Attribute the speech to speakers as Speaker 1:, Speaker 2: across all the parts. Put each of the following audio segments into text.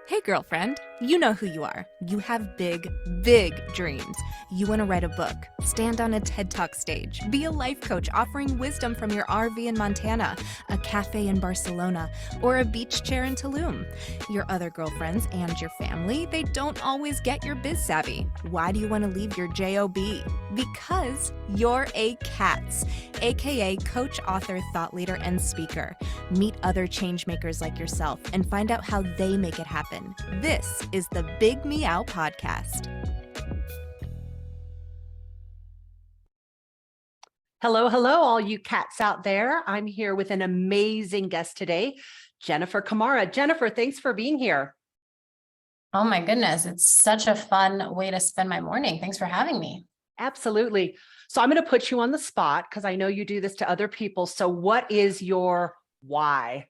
Speaker 1: Hey, girlfriend, you know who you are. You have big, big dreams. You want to write a book, stand on a TED Talk stage, be a life coach offering wisdom from your RV in Montana, a cafe in Barcelona, or a beach chair in Tulum. Your other girlfriends and your family, they don't always get your biz savvy. Why do you want to leave your JOB? Because you're a C.A.T.S, aka coach, author, thought leader, and speaker. Meet other change makers like yourself and find out how they make it happen. This is the Big Meow podcast.
Speaker 2: Hello, all you cats out there. I'm here with an amazing guest today, Jennifer Kamara. Jennifer, thanks for being here.
Speaker 3: Oh my goodness, it's such a fun way to spend my morning. Thanks for having me.
Speaker 2: Absolutely. So I'm going to put you on the spot because I know you do this to other people. So what is your why?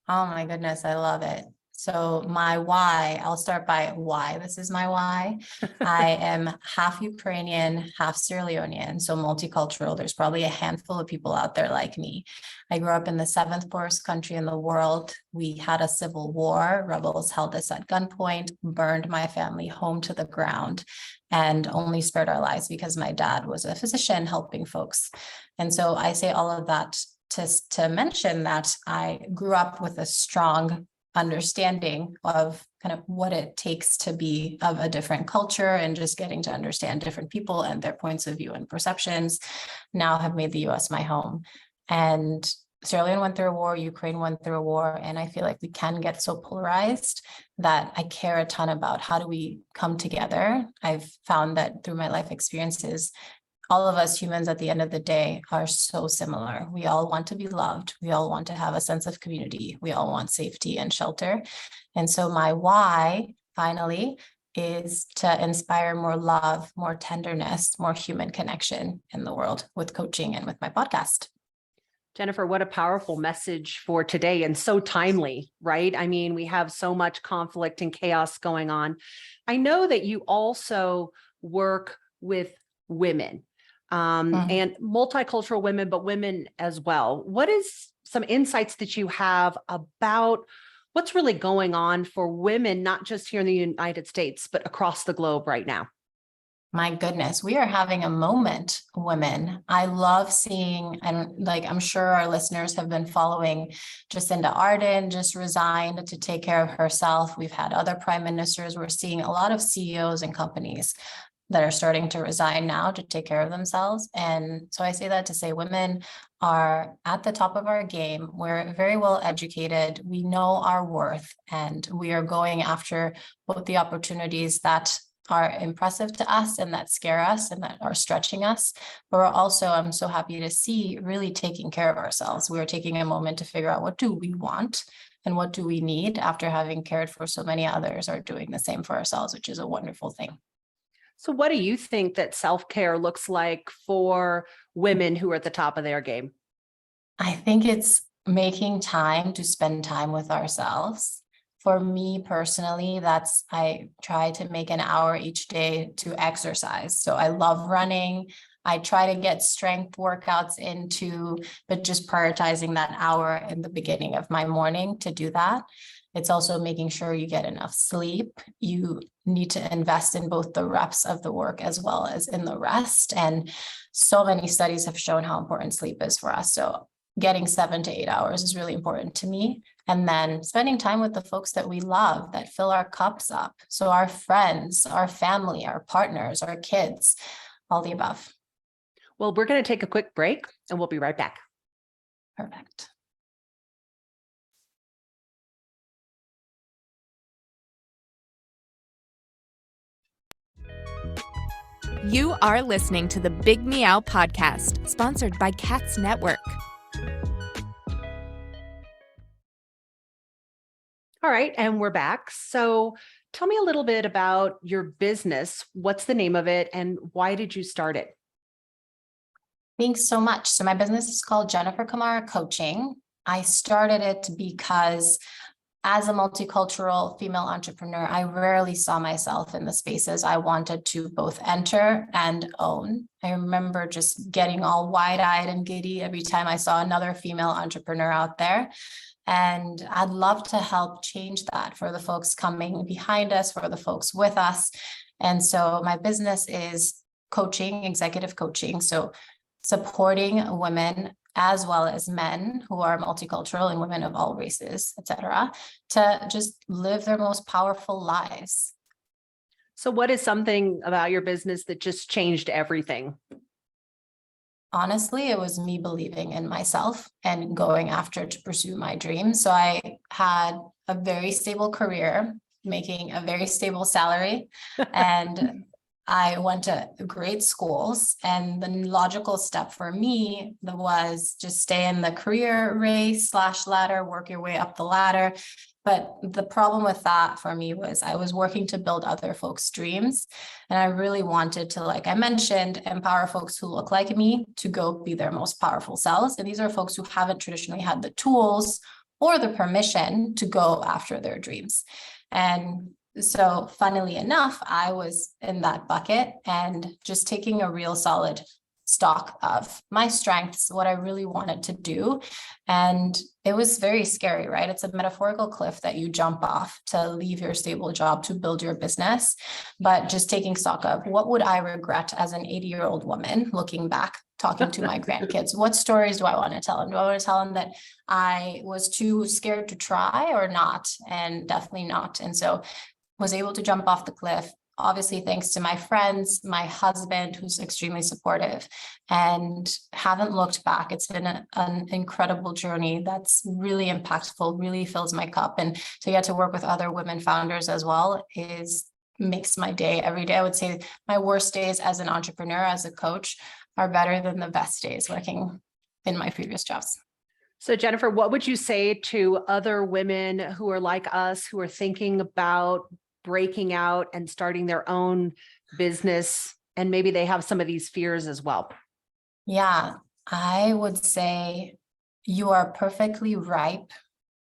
Speaker 3: Oh my goodness, I love it. So my why, I'll start by why this is my why. I am half Ukrainian, half Sierra Leonean, so multicultural. There's probably a handful of people out there like me. I grew up in the seventh poorest country in the world. We had a civil war. Rebels held us at gunpoint, burned my family home to the ground, and only spared our lives because my dad was a physician helping folks. And so I say all of that to mention that I grew up with a strong understanding of kind of what it takes to be of a different culture and just getting to understand different people and their points of view and perceptions now have made the US my home. And Sierra Leone went through a war, Ukraine went through a war, and I feel like we can get so polarized that I care a ton about how do we come together. I've found that through my life experiences, all of us humans at the end of the day are so similar. We all want to be loved. We all want to have a sense of community. We all want safety and shelter. And so my why, finally, is to inspire more love, more tenderness, more human connection in the world with coaching and with my podcast.
Speaker 2: Jennifer, what a powerful message for today and so timely, right? I mean, we have so much conflict and chaos going on. I know that you also work with women. And multicultural women, but women as well. What is some insights that you have about what's really going on for women, not just here in the United States, but across the globe right now?
Speaker 3: My goodness, we are having a moment, women. I love seeing, and like I'm sure our listeners have been following, Jacinda Ardern just resigned to take care of herself. We've had other prime ministers. We're seeing a lot of CEOs and companies that are starting to resign now to take care of themselves. And so I say that to say women are at the top of our game. We're very well educated. We know our worth, and we are going after both the opportunities that are impressive to us and that scare us and that are stretching us. But we're also, I'm so happy to see, really taking care of ourselves. We're taking a moment to figure out what do we want and what do we need after having cared for so many others are doing the same for ourselves, which is a wonderful thing.
Speaker 2: So what do you think that self-care looks like for women who are at the top of their game?
Speaker 3: I think it's making time to spend time with ourselves. For me personally, I try to make an hour each day to exercise. So I love running. I try to get strength workouts into, but just prioritizing that hour in the beginning of my morning to do that. It's also making sure you get enough sleep. You need to invest in both the reps of the work as well as in the rest. And so many studies have shown how important sleep is for us. So getting 7 to 8 hours is really important to me. And then spending time with the folks that we love, that fill our cups up. So our friends, our family, our partners, our kids, all the above.
Speaker 2: Well, we're going to take a quick break and we'll be right back.
Speaker 3: Perfect.
Speaker 1: You are listening to the Big Meow podcast, sponsored by C.A.T.S Network.
Speaker 2: All right, and we're back. So tell me a little bit about your business. What's the name of it and why did you start it?
Speaker 3: Thanks so much. So my business is called Jennifer Kamara Coaching. I started it because as a multicultural female entrepreneur, I rarely saw myself in the spaces I wanted to both enter and own. I remember just getting all wide-eyed and giddy every time I saw another female entrepreneur out there. And I'd love to help change that for the folks coming behind us, for the folks with us. And so my business is coaching, executive coaching. So supporting women as well as men who are multicultural and women of all races, et cetera, to just live their most powerful lives.
Speaker 2: So what is something about your business that just changed everything?
Speaker 3: Honestly, it was me believing in myself and going after to pursue my dreams. So I had a very stable career, making a very stable salary, and I went to great schools, and the logical step for me was just stay in the career race / ladder, work your way up the ladder. But the problem with that for me was I was working to build other folks' dreams. And I really wanted to, like I mentioned, empower folks who look like me to go be their most powerful selves. And these are folks who haven't traditionally had the tools or the permission to go after their dreams. And so funnily enough, I was in that bucket and just taking a real solid stock of my strengths, what I really wanted to do. And it was very scary, right? It's a metaphorical cliff that you jump off to leave your stable job to build your business. But just taking stock of what would I regret as an 80-year-old woman looking back, talking to my grandkids? What stories do I want to tell them? Do I want to tell them that I was too scared to try or not? And definitely not. And so was able to jump off the cliff, obviously thanks to my friends, my husband, who's extremely supportive, and haven't looked back. It's been an incredible journey that's really impactful, really fills my cup. And to get to work with other women founders as well makes my day every day. I would say my worst days as an entrepreneur, as a coach, are better than the best days working in my previous jobs.
Speaker 2: So Jennifer, what would you say to other women who are like us, who are thinking about breaking out and starting their own business, and maybe they have some of these fears as well?
Speaker 3: Yeah, I would say you are perfectly ripe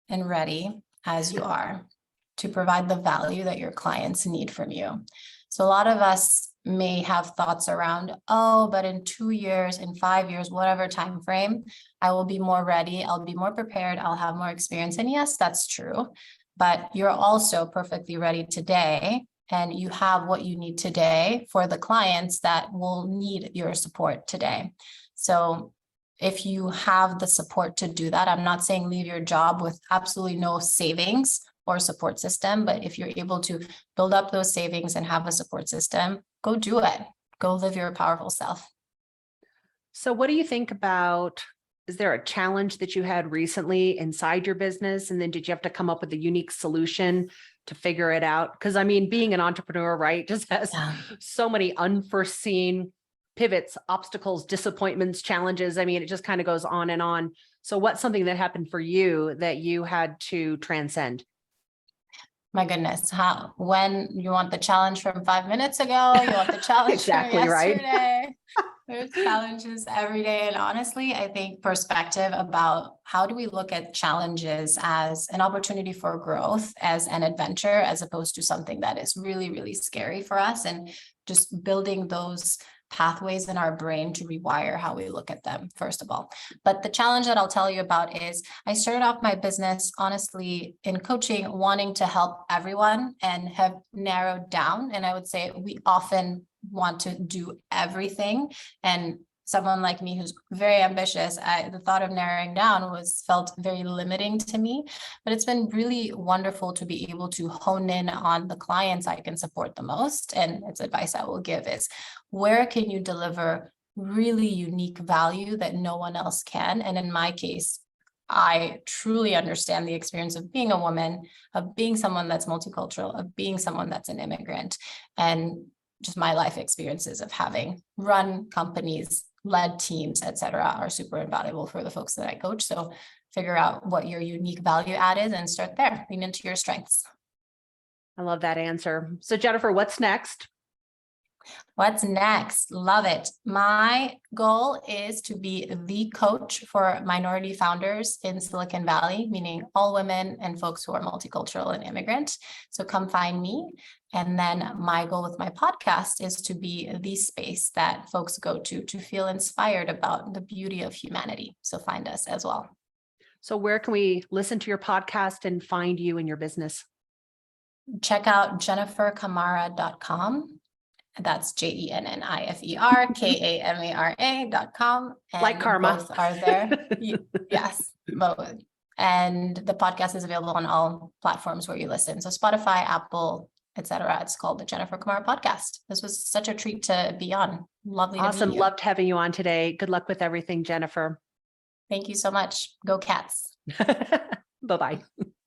Speaker 3: and ready as you are to provide the value that your clients need from you. So a lot of us may have thoughts around, oh, but in 2 years, in 5 years, whatever time frame, I will be more ready, I'll be more prepared, I'll have more experience. And yes, that's true. But you're also perfectly ready today, and you have what you need today for the clients that will need your support today. So if you have the support to do that, I'm not saying leave your job with absolutely no savings or support system, but if you're able to build up those savings and have a support system, go do it. Go live your powerful self.
Speaker 2: So what do you think about, is there a challenge that you had recently inside your business? And then did you have to come up with a unique solution to figure it out? Because I mean, being an entrepreneur, right, just has so many unforeseen pivots, obstacles, disappointments, challenges. I mean, it just kind of goes on and on. So what's something that happened for you that you had to transcend?
Speaker 3: My goodness, when you want the challenge from 5 minutes ago, you want the challenge
Speaker 2: Exactly
Speaker 3: from
Speaker 2: right.
Speaker 3: yesterday. There's challenges every day. And honestly, I think perspective about how do we look at challenges as an opportunity for growth, as an adventure, as opposed to something that is really, really scary for us, and just building those pathways in our brain to rewire how we look at them, first of all. But the challenge that I'll tell you about is I started off my business, honestly, in coaching, wanting to help everyone, and have narrowed down. And I would say we often want to do everything. And someone like me who's very ambitious, the thought of narrowing down felt very limiting to me. But it's been really wonderful to be able to hone in on the clients I can support the most. And it's advice I will give is, where can you deliver really unique value that no one else can? And in my case, I truly understand the experience of being a woman, of being someone that's multicultural, of being someone that's an immigrant, and just my life experiences of having run companies, led teams, et cetera, are super invaluable for the folks that I coach. So figure out what your unique value add is and start there, lean into your strengths.
Speaker 2: I love that answer. So Jennifer, what's next?
Speaker 3: What's next? Love it. My goal is to be the coach for minority founders in Silicon Valley, meaning all women and folks who are multicultural and immigrant. So come find me. And then my goal with my podcast is to be the space that folks go to feel inspired about the beauty of humanity. So find us as well.
Speaker 2: So where can we listen to your podcast and find you and your business?
Speaker 3: Check out jenniferkamara.com. That's JENNIFERKAMARA.com.
Speaker 2: Like karma.
Speaker 3: Both are there. Yes, both. And the podcast is available on all platforms where you listen. So Spotify, Apple, etc. It's called the Jennifer Kamara Podcast. This was such a treat to be on. Lovely to
Speaker 2: Awesome.
Speaker 3: meet you.
Speaker 2: Loved having you on today. Good luck with everything, Jennifer.
Speaker 3: Thank you so much. Go Cats.
Speaker 2: Bye-bye.